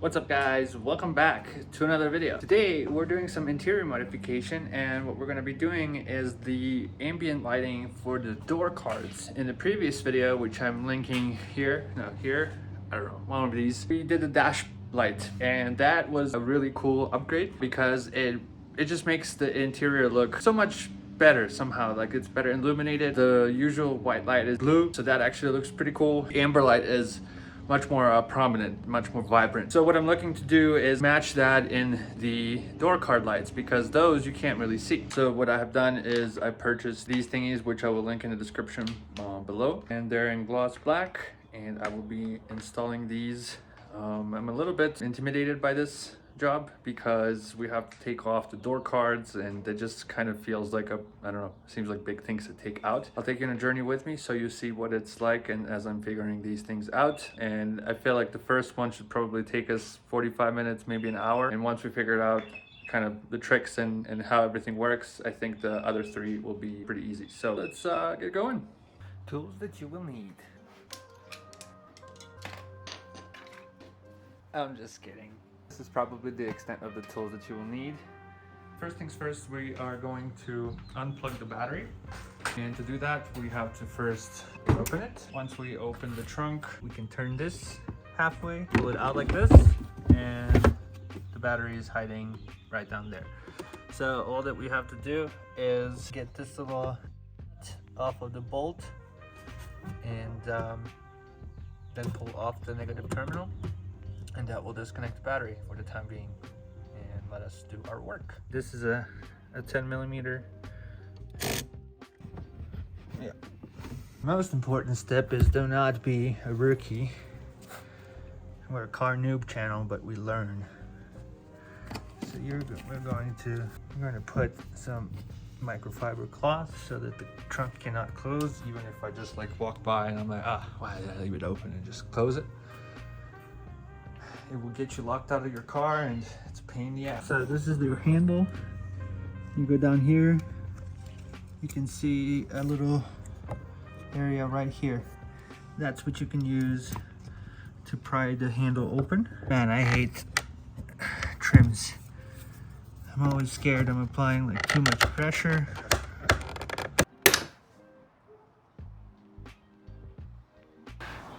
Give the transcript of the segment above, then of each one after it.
What's up guys, welcome back to another video. Today we're doing some interior modification, and what we're going to be doing is the ambient lighting for the door cards. In the previous video, which I'm linking here, I don't know, one of these, we did the dash light, and that was a really cool upgrade because it just makes the interior look so much better somehow. Like, it's better illuminated. The usual white light is blue, so that actually looks pretty cool. Amber light is much more prominent, much more vibrant. So what I'm looking to do is match that in the door card lights, because those you can't really see. So what I have done is I purchased these thingies, which I will link in the description below, and they're in gloss black, and I will be installing these. I'm a little bit intimidated by this job because we have to take off the door cards, and it just kind of feels like I don't know, seems like big things to take out. I'll take you on a journey with me so you see what it's like, and as I'm figuring these things out. And I feel like the first one should probably take us 45 minutes, maybe an hour, and once we figure it out kind of the tricks and how everything works, I think the other three will be pretty easy. So let's get going. Tools that you will need. I'm just kidding. This is probably the extent of the tools that you will need. First things first, we are going to unplug the battery. And to do that, we have to first open it. Once we open the trunk, we can turn this halfway, pull it out like this, and the battery is hiding right down there. So all that we have to do is get this little off of the bolt, and then pull off the negative terminal. And that will disconnect the battery for the time being and let us do our work. This is a 10mm. Yeah. Most important step is do not be a rookie. We're a car noob channel, but we learn. So we're going to put some microfiber cloth so that the trunk cannot close, even if I just like walk by and I'm like, why did I leave it open, and just close it. It will get you locked out of your car, and it's a pain in the ass. So this is your handle. You go down here, you can see a little area right here. That's what you can use to pry the handle open. Man, I hate trims. I'm always scared I'm applying like too much pressure.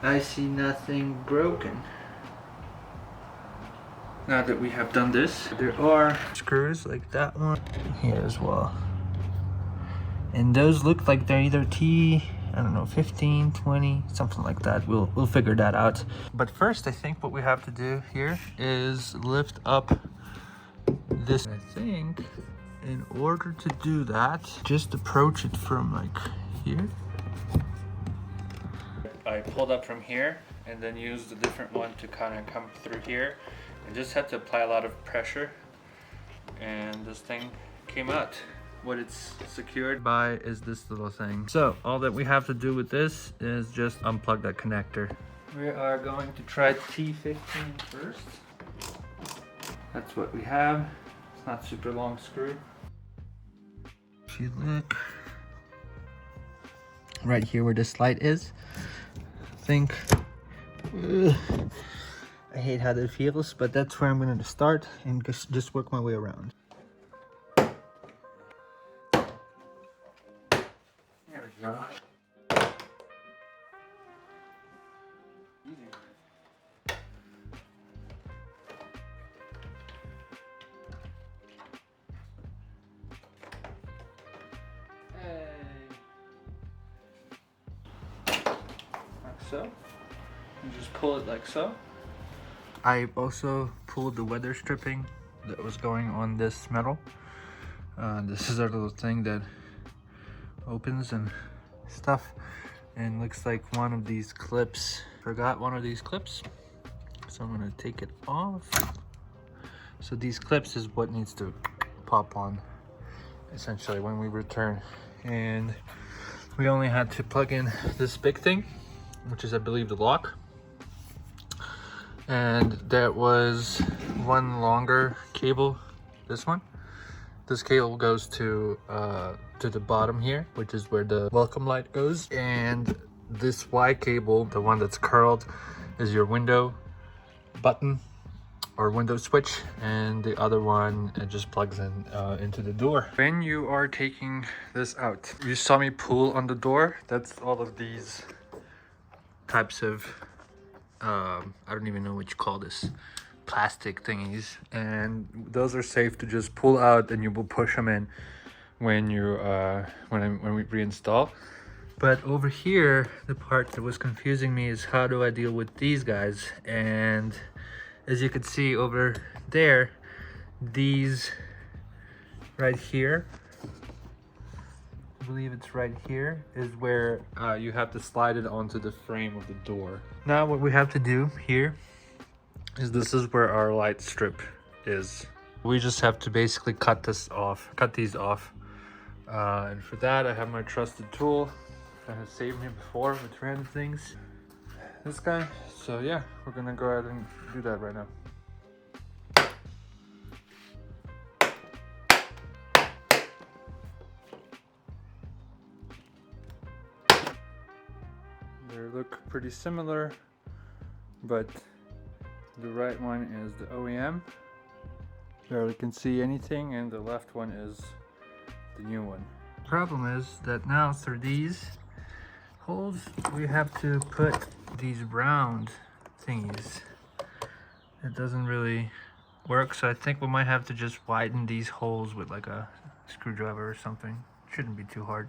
I see nothing broken. Now that we have done this, there are screws like that one here as well. And those look like they're either I don't know, 15, 20, something like that. We'll figure that out. But first, I think what we have to do here is lift up this. I think in order to do that, just approach it from like here. I pulled up from here and then used a different one to kind of come through here. I just had to apply a lot of pressure, and this thing came out. What it's secured by is this little thing. So all that we have to do with this is just unplug that connector. We are going to try T15 first. That's what we have. It's not super long screw. If you look right here where this light is, I think I hate how that feels, but that's where I'm going to start and just work my way around. There we go. Easy. Hey. Like so. And just pull it like so. I also pulled the weather stripping that was going on this metal. This is our little thing that opens and stuff, and looks like one of these clips. Forgot one of these clips, so I'm gonna take it off. So these clips is what needs to pop on essentially when we return. And we only had to plug in this big thing, which is I believe the lock. And that was one longer cable, this one. This cable goes to the bottom here, which is where the welcome light goes. And this Y cable, the one that's curled, is your window button or window switch, and the other one it just plugs in into the door. When you are taking this out, you saw me pull on the door. That's all of these types of I don't even know what you call this, plastic thingies, and those are safe to just pull out, and you will push them in when you when we reinstall. But over here, the part that was confusing me is how do I deal with these guys. And as you can see over there, these right here, I believe it's right here, is where you have to slide it onto the frame of the door. Now what we have to do here is this is where our light strip is. We just have to basically cut these off. And for that I have my trusted tool that has saved me before with random things. This guy. So yeah, we're gonna go ahead and do that right now. They look pretty similar, but the right one is the OEM. Barely can see anything, and the left one is the new one. Problem is that now through these holes we have to put these round thingies. It doesn't really work, so I think we might have to just widen these holes with like a screwdriver or something. Shouldn't be too hard.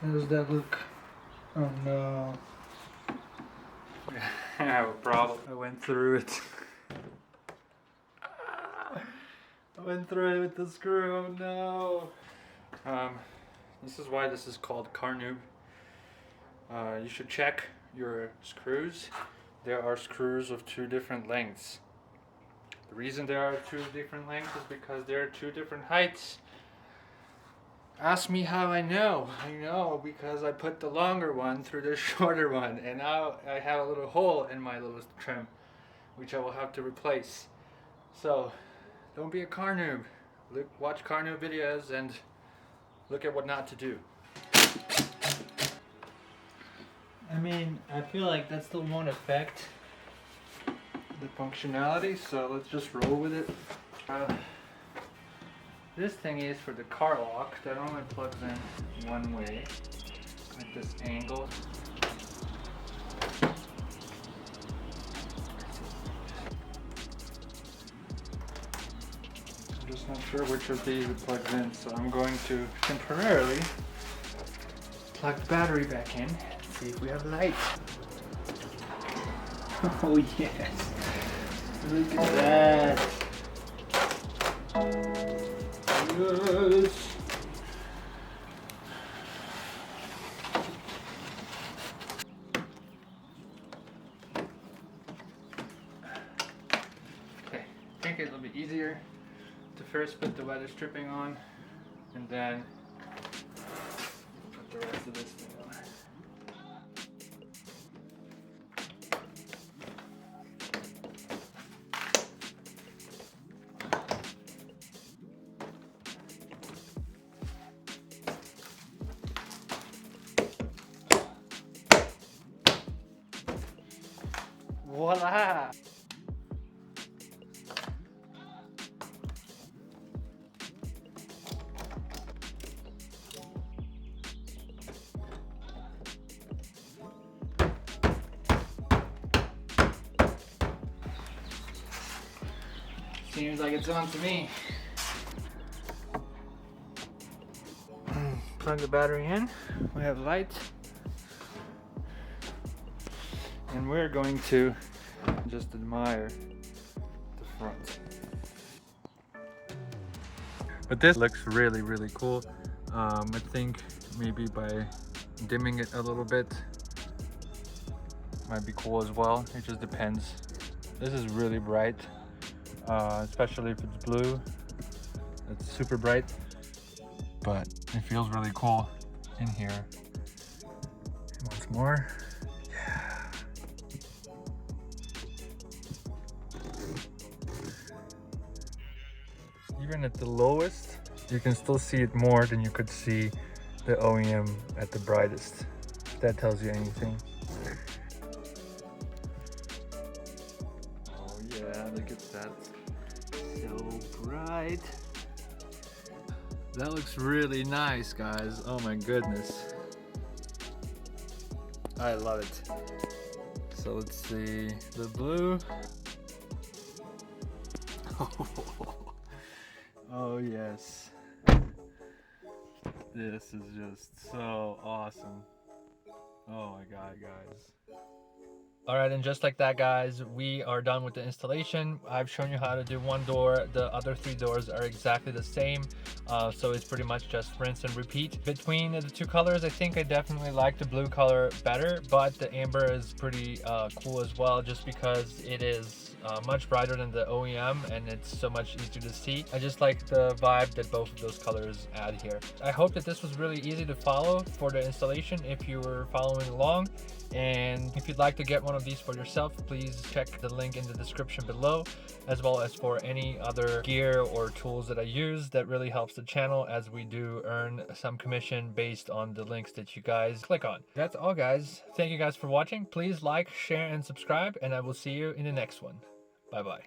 How does that look? Oh no. I have a problem. I went through it. I went through it with the screw. Oh no. This is why this is called car noob. You should check your screws. There are screws of 2 different lengths. The reason there are 2 different lengths is because there are 2 different heights. Ask me how I know. I know because I put the longer one through the shorter one, and now I have a little hole in my little trim, which I will have to replace. So, don't be a car noob. Watch car noob videos and look at what not to do. I mean, I feel like that still won't affect the functionality, so let's just roll with it. This thing is for the car lock that only plugs in one way at this angle. I'm just not sure which of these it plugs in, so I'm going to temporarily plug the battery back in and see if we have light. Oh yes! Look at that! Yes. Okay, I think it'll be easier to first put the weather stripping on and then put the rest of this thing on. Voila! Seems like it's on to me. Plug the battery in. We have light. And we're going to just admire the front. But this looks really, really cool. I think maybe by dimming it a little bit might be cool as well. It just depends. This is really bright, especially if it's blue. It's super bright, but it feels really cool in here. Once more. Even at the lowest, you can still see it more than you could see the OEM at the brightest, if that tells you anything. Oh yeah, look at that. So bright. That looks really nice, guys. Oh my goodness. I love it. So let's see the blue. Oh yes. This is just so awesome. Oh my god, guys. Alright, and just like that, guys, we are done with the installation. I've shown you how to do one door. The other 3 doors are exactly the same. So it's pretty much just rinse and repeat. Between the 2 colors, I think I definitely like the blue color better, but the amber is pretty cool as well, just because it is much brighter than the OEM and it's so much easier to see. I just like the vibe that both of those colors add here. I hope that this was really easy to follow for the installation if you were following along. And if you'd like to get one of these for yourself, please check the link in the description below, as well as for any other gear or tools that I use. That really helps the channel, as we do earn some commission based on the links that you guys click on. That's all, guys. Thank you guys for watching. Please like, share, and subscribe, and I will see you in the next one. Bye bye.